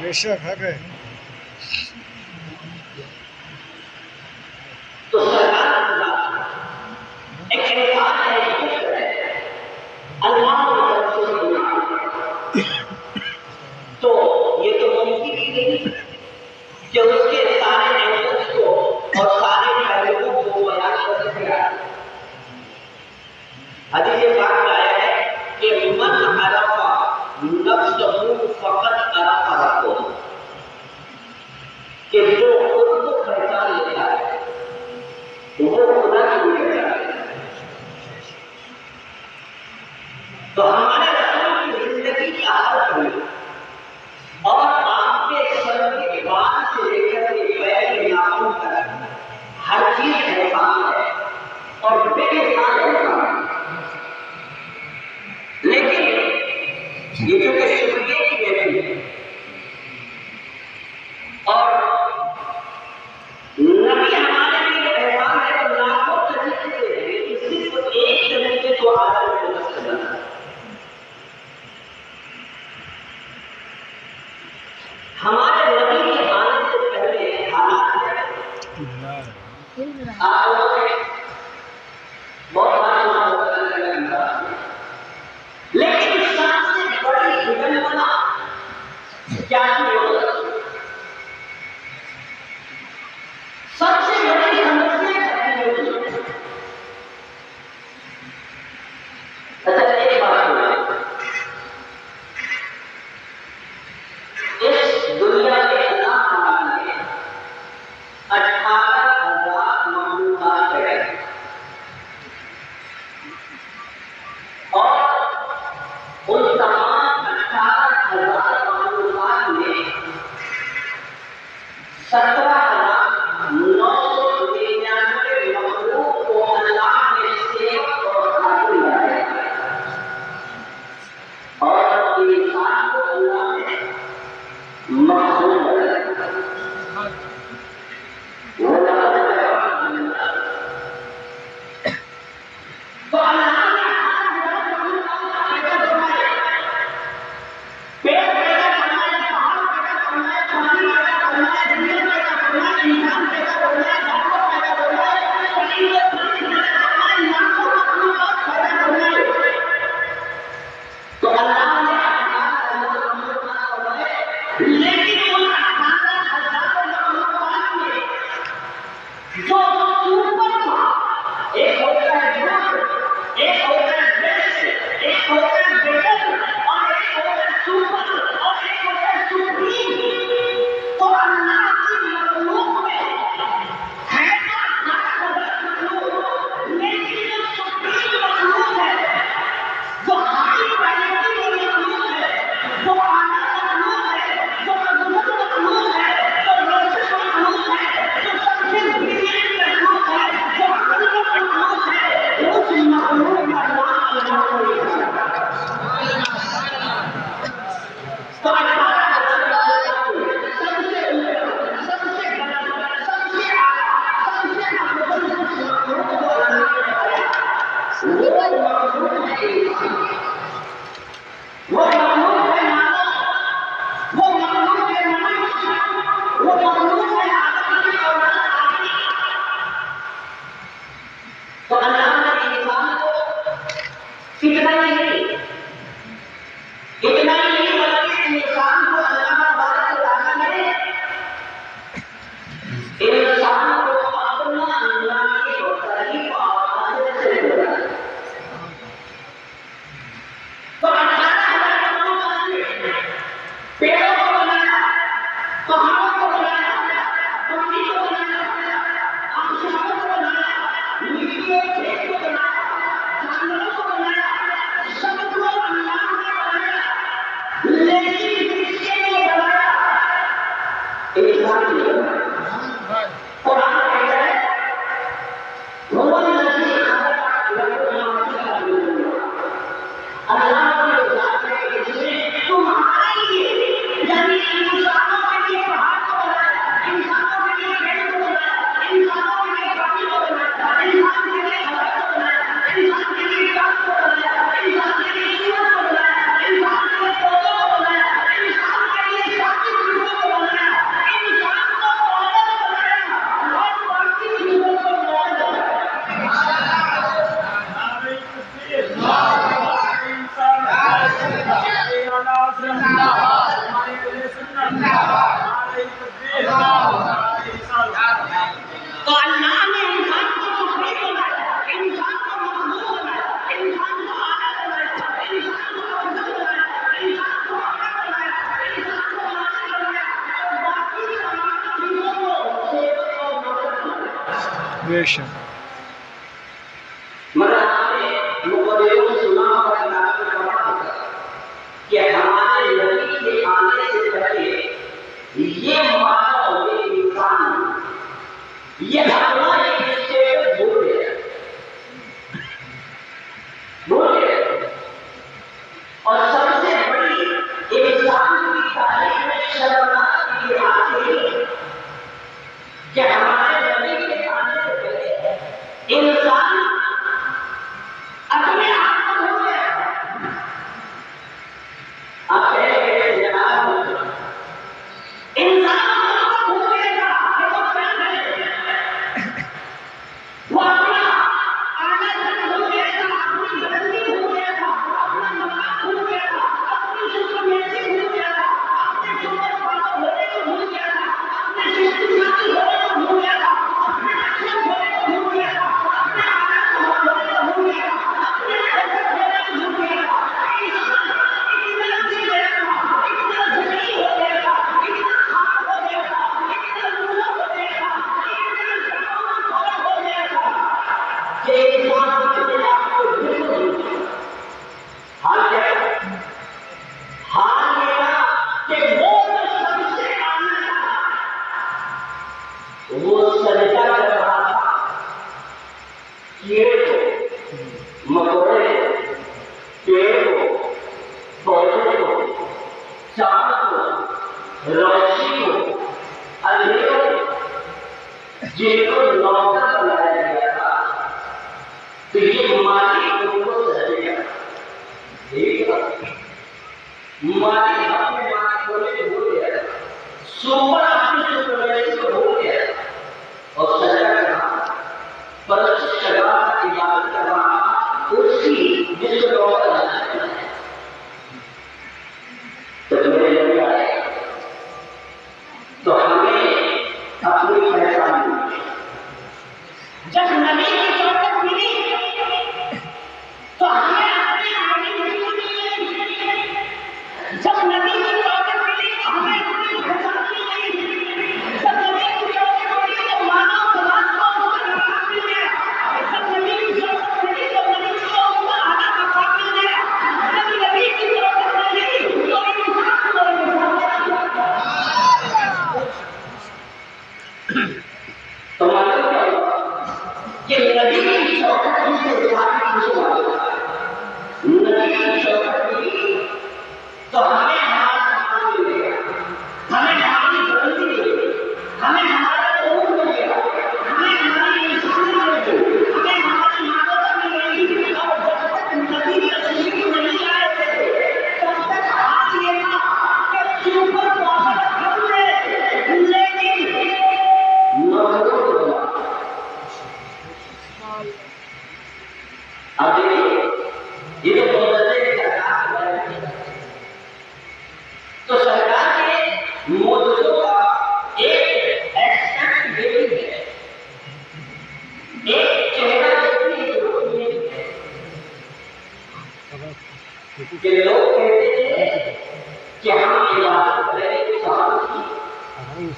बेशक है गए तो एक अल्लाह तो ये तो मुमकिन ही नहीं कि उसके सारे एंगल्स को और सारे पहलुओं को बयान कर सकेगा। हदीस पाक में आया है कि मन अरफा नफ्सहु फकत अरफा रब्बहु, कि जो खुद को पहचान लेता है वो खुदा की भी पहचान लेता है। तो हमारे रसूल की जिंदगी की हालत हुई और आपके सर के बाल से लेकर के पैर के नाखून तक हर चीज एहसान है और बेमिसाल एहसान है। लेकिन ये जो कि शुक्रिया की बेटी है और नबी हमारे लिए एहसान है तो लाखों तरीके से है, सिर्फ एक तरीके को आदर को करना। हमारे नबी के आने से पहले हालात आप लोगों ने बहुत सारा लेकिन सबसे बड़ी विडंबना क्या थी? सबसे बड़ी समस्या अच्छा एक बात इस दुनिया के अल्लाह ताला ने 18,000 मखलूकात पैदा की। वो मखलूक है इंसान, वो मखलूक है मानव, वो मखलूक है मनुष्य, वो मखलूक है आदम की औलाद आदमी। तो अल्लाह ने इंसान को इतना ही नहीं बल्कि इंसान को अल्लाह तबारक व तआला ने इंसान को अपना अल्लाह की मुख्तलिफ आवाज़ों से जोड़ा। तो 18,000 पेड़ों को बनाया, पहाड़ों को बनाया, पानी को बनाया, आकाशों को बनाया, मिट्टी और खेत को बनाया, जानवरों को बनाया, सबको अल्लाह ने बनाया, लेकिन किसके लिए बनाया? इंसान के लिए बनाया। कुरान कहता है अल्लाह की जात है कि जिसने तुम्हारे लिए यानी इंसानों के लिए पहाड़ को बनाया, इंसानों के लिए पेड़ को बनाया, इंसानों के लिए पानी को बनाया, इंसान के लिए हवा को बनाया, इंसान के लिए चांद को बनाया, इंसान के लिए सूरज को बनाया, इंसान के लिए पौधों को बनाया, इंसान के लिए सारी चीजों को बनाया, इंसान को मॉडल बनाया और बाकी चीजों को मॉडल बनाया। तो अल्लाह ने इंसान को मुखलिस बनाया, इंसान को मखलूक बनाया, इंसान को आला बनाया, इंसान को अफजल बनाया, इंसान को अकल बनाया, इंसान को मालिक बनाया और बाकी तमाम चीजों को सेवक और नौकर बनाया। बेशक मगर आपने मुकद्दरों से सुना होगा कि हमारे नबी के आने से पहले ये मानव, ये इंसान, ये अपना एक स्टेटस भूल गया और सबसे बड़ी इंसान की तारीफ में शर्मनाक ये बात है कि हमारे नबी के आने से पहले इंसान अपने आप को भूल गया। आप कहेंगे जनाब इंसान को भूल गया, ये तो क्या है? वो अपना आदत भूल गया था, अपनी गलती भूल गया था, अपना मकान भूल गया था, अपनी सुसुमेसी भूल गया था, अपने सुपर पावर होने को भूल गया था, अपने शक्तिशाली होने को भूल गया था, अपने अक्षम होने को भूल गया था, अपने आनंद होने को भूल गया था, अपने इज्जत होने को भूल गया था। इंसान इतना गिर गया था, इतना जलील हो गया था, इतना खाक हो गया था, इतना लूला हो गया था, इतना जामुन हो गया था कि इंसान अपने आप को बिल्कुल भूल गया। हाल क्या है? हाल ये था कि वो जो सबसे आना था वो सजदा कर रहा था कीड़े को, मकोड़े को, पेड़ को, पौधे को, चांद को, रोशनी को, अंधेरों को, जिनको नौकर बनाया गया था। तो ये मालिक उनको सजेगा, मालिक अपने मालिक होने को भूल गया, सुपर अपनी सुपरवाइजर को भूल गया और सजा कर रहा, परस्तिश कर रहा, इबादत कर रहा उसकी जिसको नौकर बनाया गया है। तो मेरे नबी आए तो हमें अपनी पहचान मिली। जब नबी की चौकट मिली तो हमें अपने आइडेंटिटी मिली। जब नबी की चौकट मिली तो हमें अपनी पहचान मिली। जब नबी की चौकट मिली तो मानव समाज को उसका नकाब मिल गया। जब नबी की चौकट मिली तो मनुष्य को उसका आला मकाम मिल गया। जब नबी की चौकट मिली तो इंसान को तो मालूम क्या हुआ कि अब देखिए ये तो सरकार तो सरकार के मुद्दों का एक एस्पेक्ट ये भी है, एक चेहरा कि लोग कहते थे कि हम इबादत करें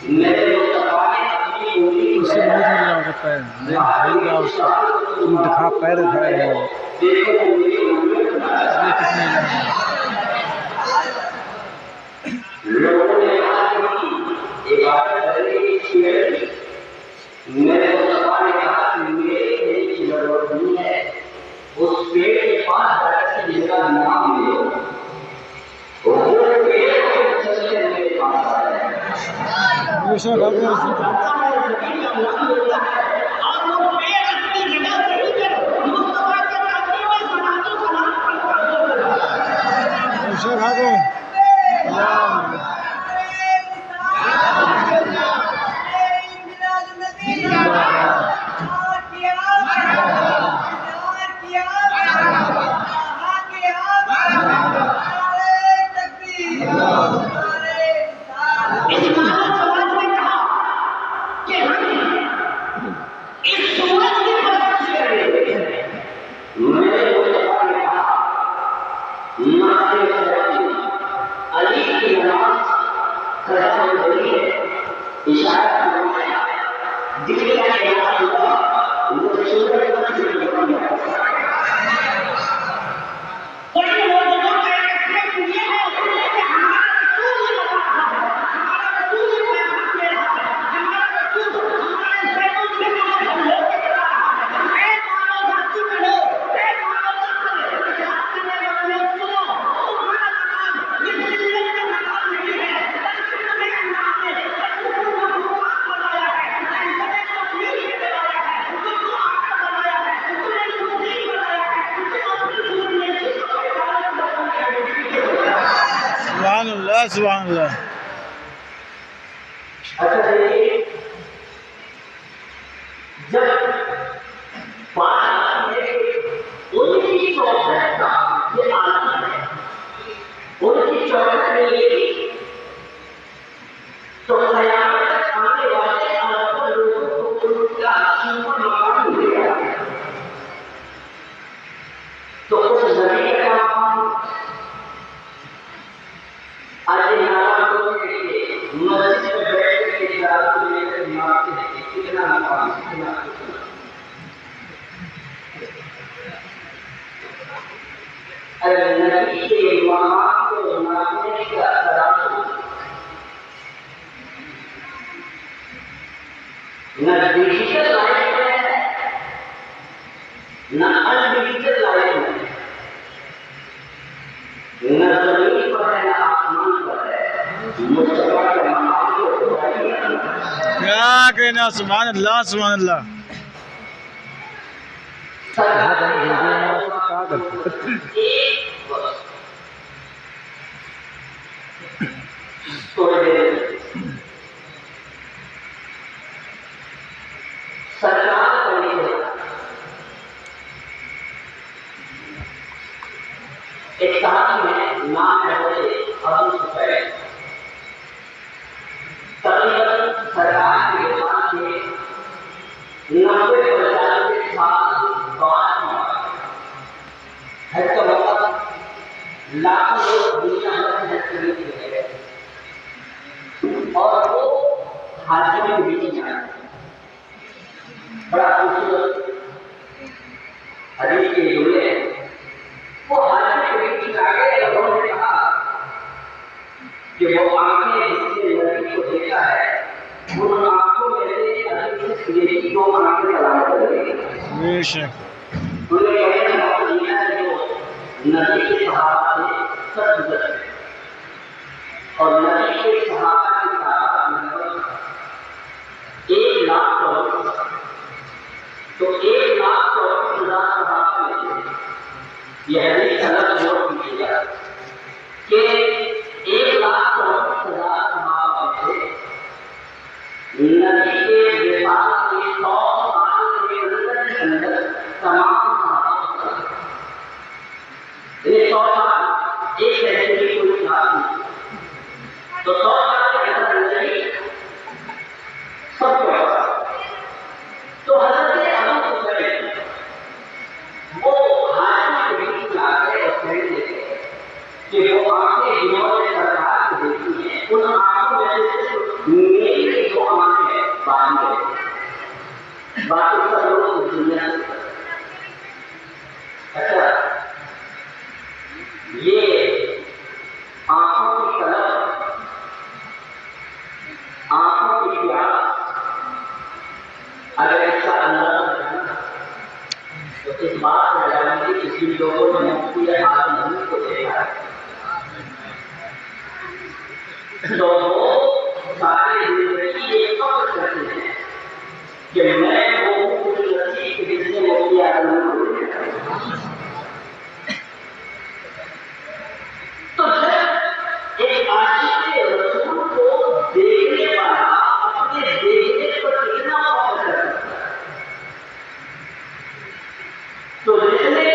मेरे मुस्तफा ने अपनी उंगली उससे बहुत मिला सकता है नहीं उसका तुम दिखा पैर दिखाए हैं देखो उंगली कितने लोगों ने इबादत करने की छेड़ मेरे मुस्तफा ने कहा कि मेरे की जरूरत नहीं है, उस पेड़ के पास जाकर के मेरा नाम ले लो, वो पेड़ को चलते मेरे पास आ जाएगा। हमेशा भागना हमेशा भागो सुभान अल्लाह। अच्छा देखिए, जब उनकी चौखट का ये आदमी है, उनकी चौखट में ये तो कयामत आने वाले अरब लोगों को उनका सुपर मकान मिलेगा। तो उस नबी का आज मस्जिद में बैठ के इजाजत लेकर मारते हैं कितना नफा कितना अरे नबी के मकाम को मारने का तराजू न डिजिटल लाइफ में है न अनडिजिटल लाइफ में, न जमीन पर है न आसमान पर है। क्या कहना सुभान अल्लाह सुभान अल्लाह। एक साथी है नाम है अबू सुफैल, तकरीबन सरकार के पास से 90-95 साल बाद हज का मतलब लाखों लोग दुनिया भर में हज करने के लिए गए और वो हाजियों के बीच में आए। बड़ा खूबसूरत हदीस के जुड़े वो हाजियों के बीच में आ गए और उन्होंने कहा कि वो आंखें जिसने नबी को देखा है उन आंखों में से अभी से मेरी 2 आंखें सलामत हो गई। बेशक उन्होंने कहने का मतलब यह है जो नबी के सहाबा से सच गुजर और नबी के सहाबा के साथ 1 लाख करोड़, तो 1 लाख करोड़ सहाबा में यह हदीस अलग नोट कीजिएगा कि 1 लाख करोड़ सहाबा में नबी के विवाह के 100 साल के अंदर तमाम ये 100 साल एक सेंचुरी पूरी साल तो 100 साल के अंदर नहीं सबको तो हज़रत अबू हुसैन वो हाथी के बीच में आके और कहने लगे कि वो आंखें जिन्होंने सरकार को देखी है उन आंखों में से मेरी जो आंखें बाकी सब लोग दुनिया से अच्छा ये आंखों की तलब आंखों की प्यास अगर इसका अंदाजा तो इस बात में जानेंगे कि जिन लोगों ने मुफ्ती आलम को देखा तो वो सारे जिंदगी ये कब करते हैं कि मैं वो नसीब के जिसने मुफ्ती आलम को देखा तो जब एक आशिक रसूल को देखने वाला अपने देखने पर कितना फख्र करता है तो जिसने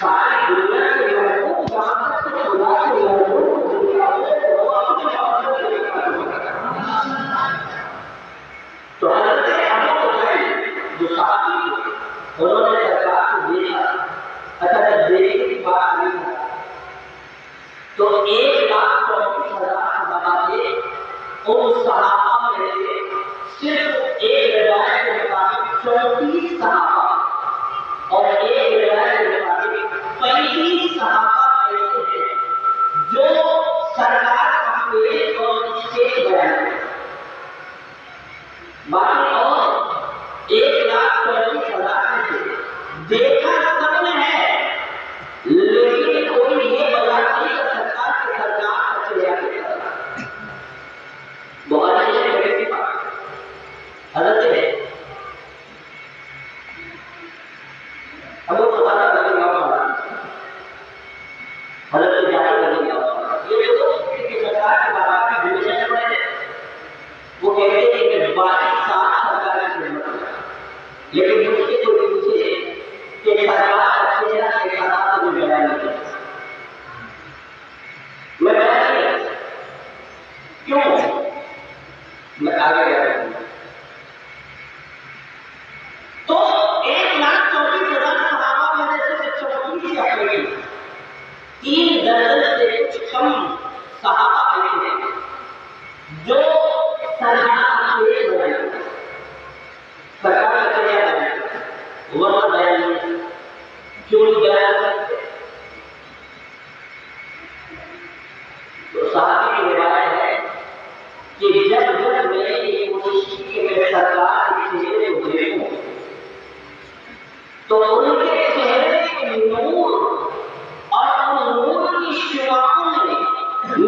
सारी दुनिया के लोगों को जहां तक खुदा के लोगों को दुनिया में वो अपने फख्र से तो हज़रत अबू हुसैन जो साहबी उन्होंने सरकार को देखा अच्छा जब देखने की बात नहीं है तो 1,34,000 बताते उन सहाबा में से सिर्फ एक रिवायत के मुताबिक 34 सहाबा और एक रिवायत के मुताबिक 35 सहाबा ऐसे हैं जो सरकार का पेश और स्टेज बयान है बाकी और 1,34,000 में से देखा सबने है लेकिन कोई ये बयान नहीं कर सकता कि सरकार का चेहरा कैसा था बहुत अच्छी बात हज़रत हम लोग बताना लगे हज़रत जाने लगे ये जो कि सरकार के बारे में विवेचन कर रहे हैं वो कहते हैं कि 22 साल सरकार की खिदमत है लेकिन मुझसे कोई पूछे कि सरकार का चेहरा कैसा था तो मैं बयान नहीं कर मैं बयान नहीं कर क्यों मैं आगे गया तो 1,34,000 सहाबा में से 34 आए 3 दर्जन से कुछ कम सहाबा ऐसे हैं जो सरकार के बयान सरकार का चेहरा बयान वह बयान क्यों बयान तो साहबी की रिवायत है कि जब जब मैंने ये कोशिश की कि मैं सरकार के चेहरे को देखूं तो उनके चेहरे के नूर और उन नूर की शुआओं ने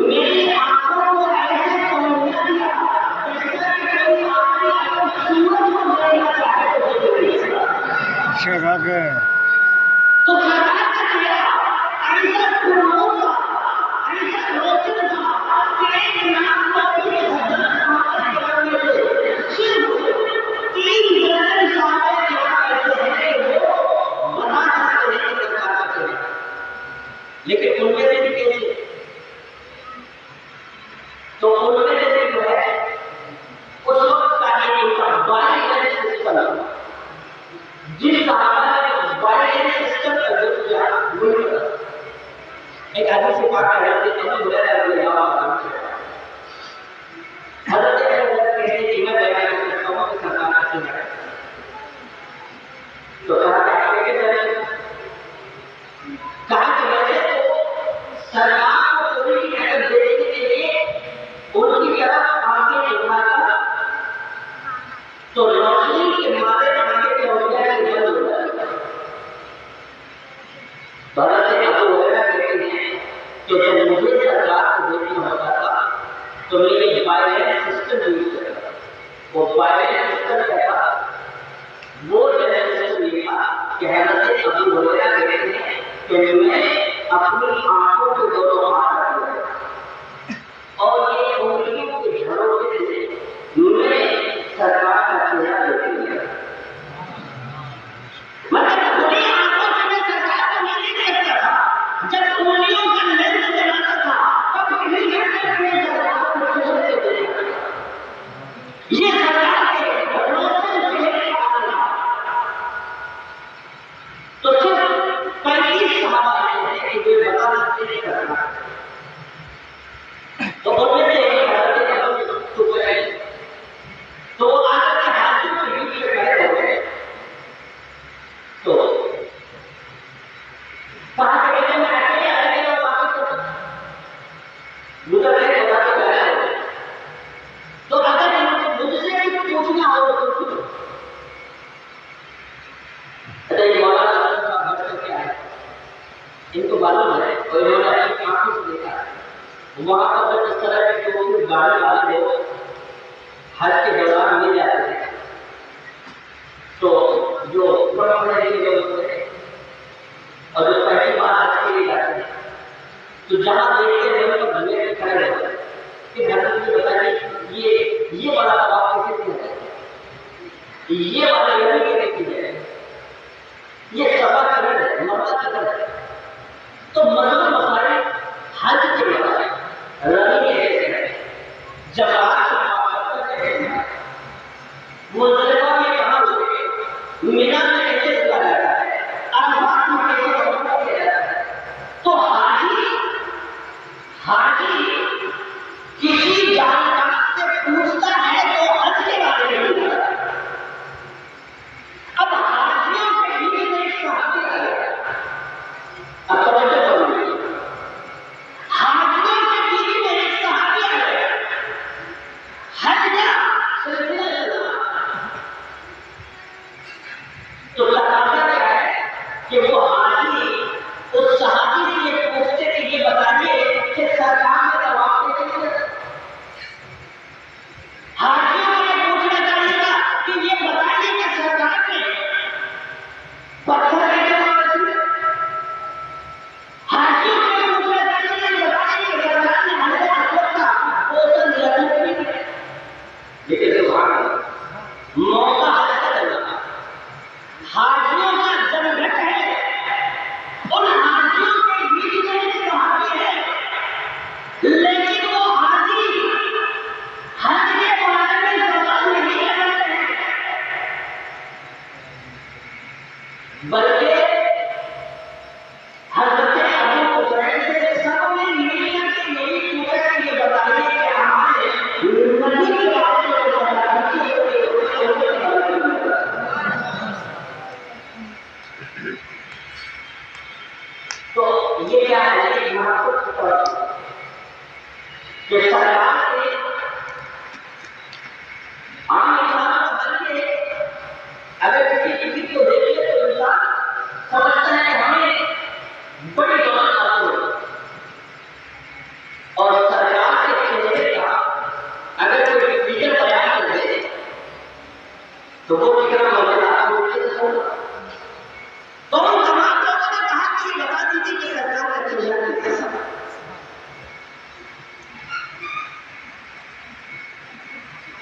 मेरी आंखों को ऐसे समझा दिया जैसे कि कोई आदमी अगर सूरज को देखना चाहे तो देखता तो सरकार का चेहरा ऐसा खुलूंगा ऐसा रोशन था कि 1,34,000 सिर्फ 3 दर्जन साहबे ऐसे हैं वो बता सकते हैं कि सरकार का चेहरा लेकिन उनमें से भी कैसे तो उनमें से जो है उस वक्त का एक उनका बाइनरी सिस्टम जिस सहाबा ने बाइनरी सिस्टम का जो किया वो एक आदमी से बात कर रहे थे अभी बोला रहा है हज़रत अबू बकर कहते हैं कि मैं बयान कर सकता हूं कि सरकार का चेहरा तो कहा कि आप कैसे करें कहा कि वैसे तो सरकार को कोई अगर देखने के लिए उनकी तरफ आंखें उठाकर तो रोशनी के मारे आंखें के रोशनी से बंद हो जाएगा हज़रत अबू हुरैरा कहते हैं कि जब मुझे सरकार को देखना होता था तो मैंने बाइनरी सिस्टम यूज किया वो बाइनरी सिस्टम क्या था वो सिस्टम ये था कि हज़रत अबू हुरैरा कहते हैं कि मैं अपनी आंखों के दोनों हाथ रख लिया और ये उंगलियों के झरोखे से मैं सरकार का चेहरा देख लिया इनको मालूम है और इन्होंने अपनी आंखों से देखा है। वहां पर जब इस तरह के जो गाड़ी वाले लोग हज के दौरान मिल जाते थे तो जो बड़े के लोग होते थे और जो पहली बार हज के लिए जाते थे तो जहां देखते थे उनको धुएं में खड़े होते थे कि धर्म की बताइए ये बड़ा तबाह कैसे किया जाए, ये वाला यही कैसे किया जाए, ये सभा करण है, मर्दा करण है। तो मजहब मसाले हज के बाद रवि कैसे है जब मुजरिमा में कहा हुए मीना में कैसे चला जाता है, अरफात में कैसे चला जाता है। तो हाजी किसी जानकार से पूछता है तो हज के बारे में पूछता है। अब हाजियों के बीच में एक सहाबी आ गया, अब तवज्जो करो, हाजियों के बीच में एक सहाबी आ गया, हज का सिलसिला चला। तो तकाज़ा क्या है कि वो हाजी उस सहाबी से ये पूछते कि ये बताइए कि सरकार ने तवाफ कैसे किया। हाजियों को ये पूछना चाहिए था कि ये बताइए कि सरकार ने पत्थर कैसे मारा था। हाजियों को ये पूछना चाहिए कि बताइए कि सरकार ने हजर अस्वद का पोषण लड़ने के लिए। लेकिन सुभान अल्लाह मौका हज का चला, हाजियों का जमघट है, उन हाजियों के बीच में एक सहाबी है, लेकिन वो हाजी हज के बारे में सवाल नहीं करते हैं, बल्कि हजरत अबू हुरैरा से सबने मिलकर के यही पूछा कि ये बताइए कि हमारे नबी के बारे में बताइए। तो ये क्या है कि महत्वपूर्ण कि सरकार के आम इंसान बल्कि अगर किसी को देखिए तो इंसान समझता है कि हमें बड़ी दौलत हासिल हो, और सरकार के चेहरे का अगर कोई फिक्र बयान कर दे तो वो फिक्र मजेदार रूप से होगा। तो उन तमाम लोगों ने कहा कि ये बता दीजिए कि सरकार का चेहरा कैसा है।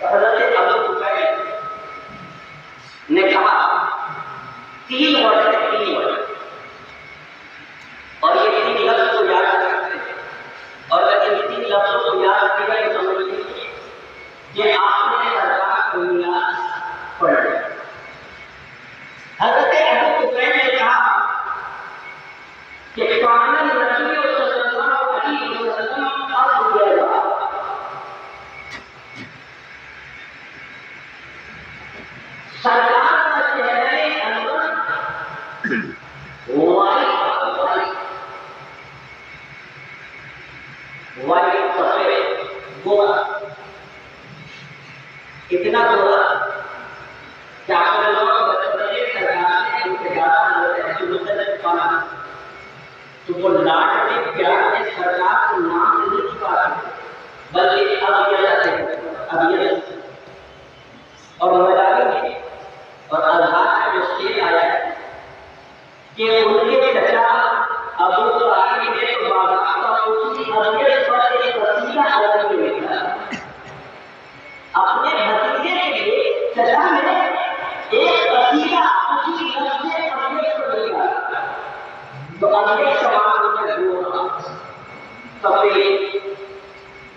हज़रत अबू हुरैरा ने कहा 3 वर्ड है, 3 वर्ड, और ये 3 लफ्ज़ को याद कर सकते हैं, और अगर इन 3 लफ्ज़ों को याद किया तो समझ लीजिए कि आपने सरकार को नियाज़ पढ़ लिया। हज़रत अबू हुरैरा ने कहा कि कान नबी सल्लल्लाहु अलैहि वसल्लम अब्दुल्लाह, सरकार का चेहरे अंदर वाइट सफेद गोरा, इतना गोरा क्या आपने लोग बच्चे सरकार ने उनसे ज्यादा तो वो लाट में प्यार में सरकार को नाम नहीं चुका, बल्कि अब और मजाली में और आधार का जो शेर आया है कि उनके चचा अबू तालिब ने तो बाबा उसी अबियत पर एक वसीला अलग में लिखा, अपने भतीजे के लिए चचा ने एक वसीला उसी लफ्ज़ अबियत पर लिखा। तो अबियत सवाल उनका गोरा सफेद,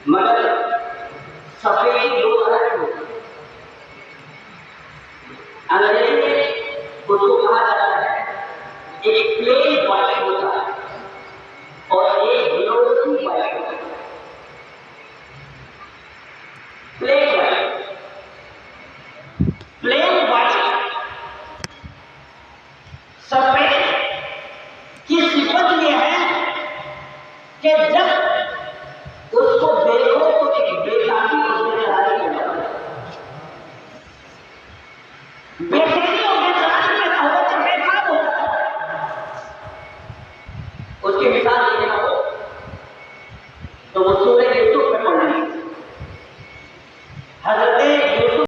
मगर सफेद दो अलग होते, अंग्रेजी में उसको कहा जाता है एक प्लेन वाइट होता है और एक ग्लोसी वाइट होता है। प्लेन वाइट सफेद की सिफत यह है कि जब उसको देखो तो एक बेताबी उसमें नजर आ जाती है।